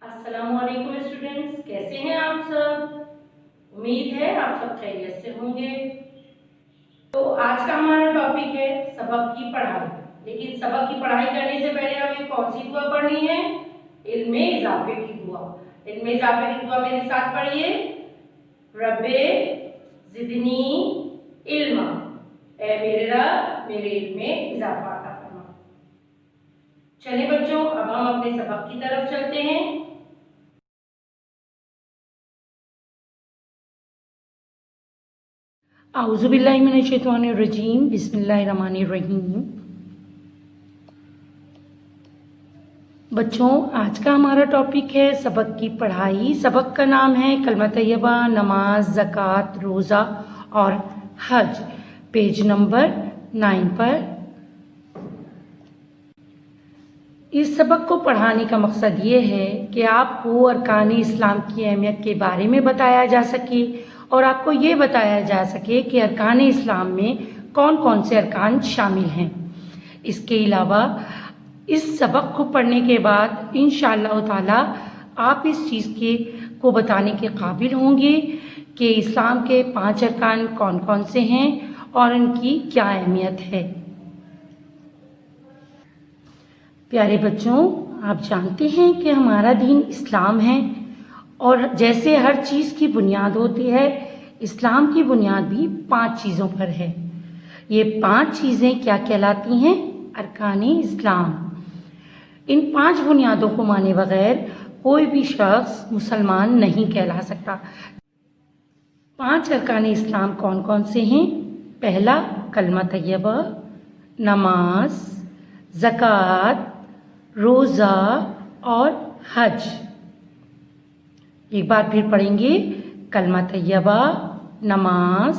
अस्सलाम वालेकुम स्टूडेंट्स, कैसे हैं आप सब। उम्मीद है आप सब खैरियत से होंगे। तो आज का हमारा टॉपिक है सबक की पढ़ाई। लेकिन सबक की पढ़ाई करने से पहले हमें कौन सी दुआ पढ़नी है? इल्मे इजाफे की दुआ। इल्मे इजाफे की दुआ मेरे साथ पढ़िए। रब्बे जिदनी इल्मा, ऐ मेरे रब मेरे इल्म में इजाफा अता फरमा। चलिए बच्चों, अब हम अपने सबक की तरफ चलते हैं। आउज़ुबिल्लाहि मिनश्शैतानिर्रजीम, बिस्मिल्लाहिर्रहमानिर्रहीम। बच्चों, आज का हमारा टॉपिक है सबक की पढ़ाई। सबक का नाम है कलमा तैयबा, नमाज, ज़कात, रोज़ा और हज। पेज नंबर 9 पर। इस सबक को पढ़ाने का मकसद ये है कि आपको अरकान इस्लाम की अहमियत के बारे में बताया जा सके और आपको ये बताया जा सके कि अरकान इस्लाम में कौन कौन से अरकान शामिल हैं। इसके अलावा इस सबक को पढ़ने के बाद इंशाअल्लाह ताला आप इस चीज़ को बताने के काबिल होंगे कि इस्लाम के 5 अरकान कौन कौन से हैं और उनकी क्या अहमियत है। प्यारे बच्चों, आप जानते हैं कि हमारा दीन इस्लाम है और जैसे हर चीज़ की बुनियाद होती है, इस्लाम की बुनियाद भी 5 चीज़ों पर है। ये 5 चीज़ें क्या कहलाती हैं? अरकान इस्लाम। इन 5 बुनियादों को माने बगैर कोई भी शख्स मुसलमान नहीं कहला सकता। 5 अरकान इस्लाम कौन कौन से हैं? पहला कलमा तैयबा, नमाज, ज़कात, रोज़ा और हज। एक बार फिर पढ़ेंगे। कलमा तैयबा, नमाज,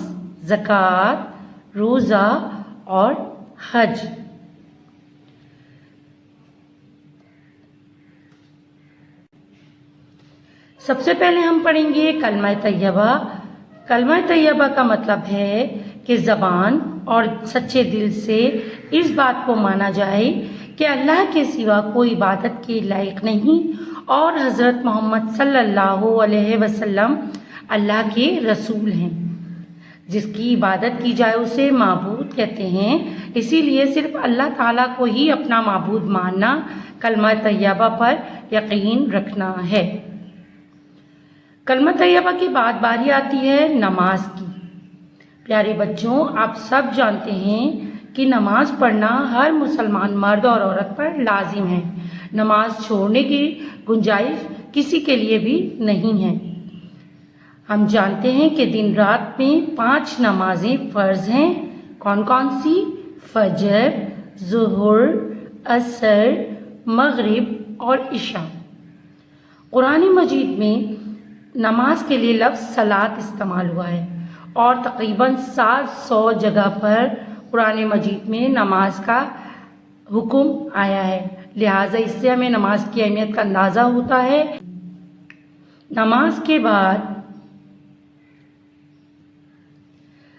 ज़कात, रोज़ा और हज। सबसे पहले हम पढ़ेंगे कलमा तैयबा। कलमा तैयबा का मतलब है कि ज़बान और सच्चे दिल से इस बात को माना जाए कि अल्लाह के सिवा कोई इबादत के लायक नहीं और हज़रत मोहम्मद सल्लल्लाहु अलैहि वसल्लम अल्लाह के रसूल हैं। जिसकी इबादत की जाए उसे माबूद कहते हैं। इसीलिए सिर्फ अल्लाह ताला को ही अपना माबूद मानना कलमा तैयबा पर यकीन रखना है। कलमा तैयबा के बाद बारी आती है नमाज की। प्यारे बच्चों, आप सब जानते हैं कि नमाज पढ़ना हर मुसलमान मर्द और औरत पर लाजिम है। नमाज छोड़ने की गुंजाइश किसी के लिए भी नहीं है। हम जानते हैं कि दिन रात में 5 नमाजें फ़र्ज हैं। कौन कौन सी? फजर, ज़ुहर, असर, मगरिब और इशा। कुरान मजीद में नमाज के लिए लफ्ज़ सलात इस्तेमाल हुआ है और तकरीबन 700 जगह पर कुरान मजीद में नमाज का हुक्म आया है। लिहाजा इससे हमें नमाज की अहमियत का अंदाज़ा होता है। नमाज के बाद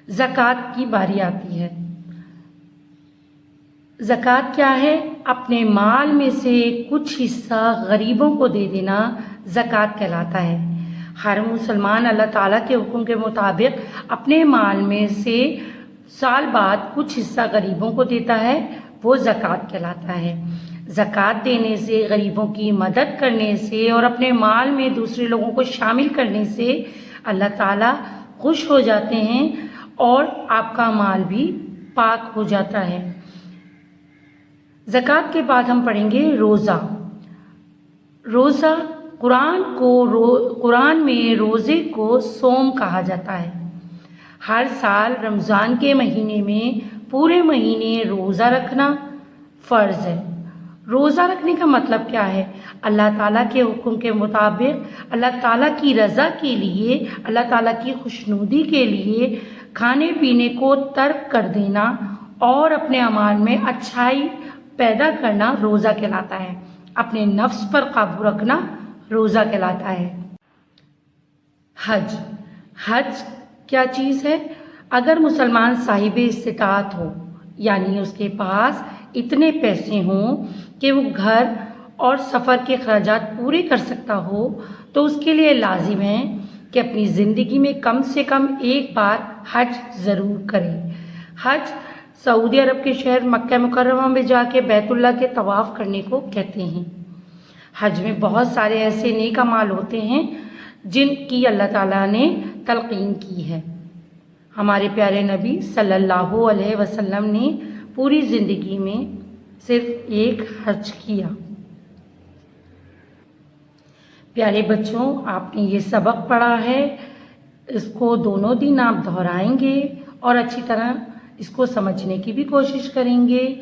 ज़कात की बारी आती है। ज़कात क्या है? अपने माल में से कुछ हिस्सा गरीबों को दे देना ज़कात कहलाता है। हर मुसलमान अल्लाह ताला के हुक्म के मुताबिक अपने माल में से साल बाद कुछ हिस्सा गरीबों को देता है, वो ज़कात कहलाता है। ज़कात देने से, गरीबों की मदद करने से और अपने माल में दूसरे लोगों को शामिल करने से अल्लाह ताला खुश हो जाते हैं और आपका माल भी पाक हो जाता है। ज़कात के बाद हम पढ़ेंगे रोज़ा। रोज़ा कुरान में रोज़े को सोम कहा जाता है। हर साल रमज़ान के महीने में पूरे महीने रोज़ा रखना फ़र्ज़ है। रोज़ा रखने का मतलब क्या है? अल्लाह ताला के हुक्म के मुताबिक अल्लाह ताला की रज़ा के लिए, अल्लाह ताला की खुशनुदी के लिए खाने पीने को तर्क कर देना और अपने अमाल में अच्छाई पैदा करना रोज़ा कहलाता है। अपने नफ्स पर काबू रखना रोज़ा कहलाता है। हज। हज क्या चीज़ है? अगर मुसलमान साहिब इस्तिताअत हो, यानी उसके पास इतने पैसे हों कि वो घर اور سفر کے اخراجات پورے کر سکتا ہو تو اس کے لیے لازم ہے کہ اپنی زندگی میں کم سے کم ایک بار حج ضرور کرے۔ حج سعودی عرب کے شہر مکہ مکرمہ میں جا کے بیت اللہ کے طواف کرنے کو کہتے ہیں۔ حج میں بہت سارے ایسے نیک اعمال ہوتے ہیں جن کی اللہ تعالیٰ نے تلقین کی ہے۔ ہمارے پیارے نبی صلی اللہ علیہ وسلم نے پوری زندگی میں صرف ایک حج کیا۔ پیارے بچوں، آپ نے یہ سبق پڑھا ہے، اس کو دونوں دن آپ دہرائیں گے اور اچھی طرح اس کو سمجھنے کی بھی کوشش کریں گے۔